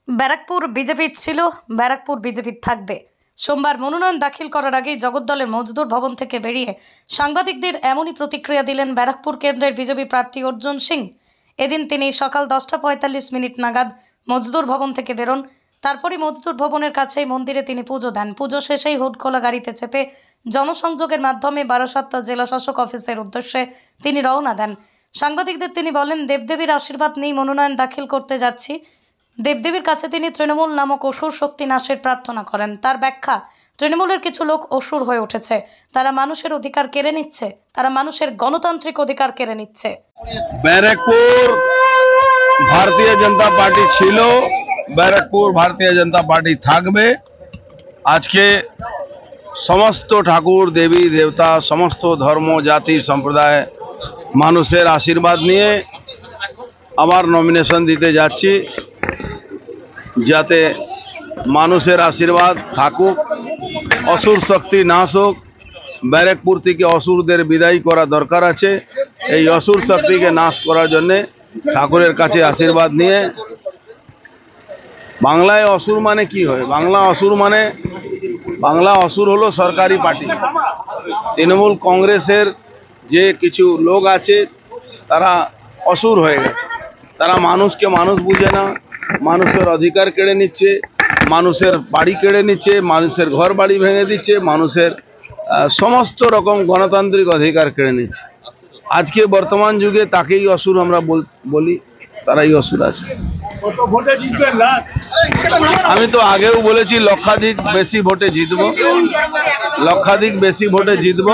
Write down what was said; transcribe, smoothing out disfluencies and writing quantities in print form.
ব্যারাকপুর বিজেপির ছিল, ব্যারাকপুর বিজেপির থাকবে। সোমবার মনোনয়ন দাখিল করার আগেই জগদ্দলের মজদুর ভবন থেকে বেরিয়ে সাংবাদিকদের এমনই প্রতিক্রিয়া দিলেন ব্যারাকপুর কেন্দ্রের বিজেপি প্রার্থী অর্জুন সিং। এদিন তিনি সকাল 10:45 নাগাদ মজদুর ভবন থেকে বেরোন। তারপরই মজদুর ভবনের কাছেই মন্দিরে তিনি পুজো দেন। পুজো শেষেই হুডখোলা গাড়িতে চেপে জনসংযোগের মাধ্যমে বারাসাত জেলা শাসক অফিসের উদ্দেশ্যে তিনি রওনা দেন। সাংবাদিকদের তিনি বলেন, দেবদেবীর আশীর্বাদ নিয়ে মনোনয়ন দাখিল করতে যাচ্ছি। দেবদেবীর কাছে তিনি তৃণমূল নামক অসুর শক্তি নাশের প্রার্থনা করেন। তার ব্যাখ্যা, তৃণমূলের কিছু লোক অসুর হয়ে উঠেছে, তারা মানুষের অধিকার কেড়ে নিচ্ছে, তারা মানুষের গণতান্ত্রিক অধিকার কেড়ে নিচ্ছে। ব্যারাকপুর ভারতীয় জনতা পার্টি ছিল, ব্যারাকপুর ভারতীয় জনতা পার্টি থাকবে। আজকে সমস্ত ঠাকুর দেবী দেবতা, সমস্ত ধর্ম জাতি সম্প্রদায় মানুষের আশীর্বাদ নিয়ে আমার নমিনেশন দিতে যাচ্ছি, যাতে মানুষের আশীর্বাদ থাকুক, অসুর শক্তি নাশ হোক। ব্যারাকপুর থেকে অসুরদের বিদায় করা দরকার আছে। এই অসুর শক্তিকে নাশ করার জন্যে ঠাকুরের কাছে আশীর্বাদ নিয়ে। বাংলায় অসুর মানে কি হয়? বাংলা অসুর হলো সরকারি পার্টি। তৃণমূল কংগ্রেসের যে কিছু লোক আছে তারা অসুর হয়ে গেছে। তারা মানুষকে মানুষ বুঝে না, মানুষের অধিকার কেড়ে নিচ্ছে, মানুষের বাড়ি কেড়ে নিচ্ছে, মানুষের ঘর বাড়ি ভেঙে দিচ্ছে, মানুষের সমস্ত রকম গণতান্ত্রিক অধিকার কেড়ে নিচ্ছে। আজকে বর্তমান যুগে তাকেই অসুর আমরা বলি, তারাই অসুর আছে। আমি তো আগেও বলেছি লক্ষাধিক বেশি ভোটে জিতবো, লক্ষাধিক বেশি ভোটে জিতবো।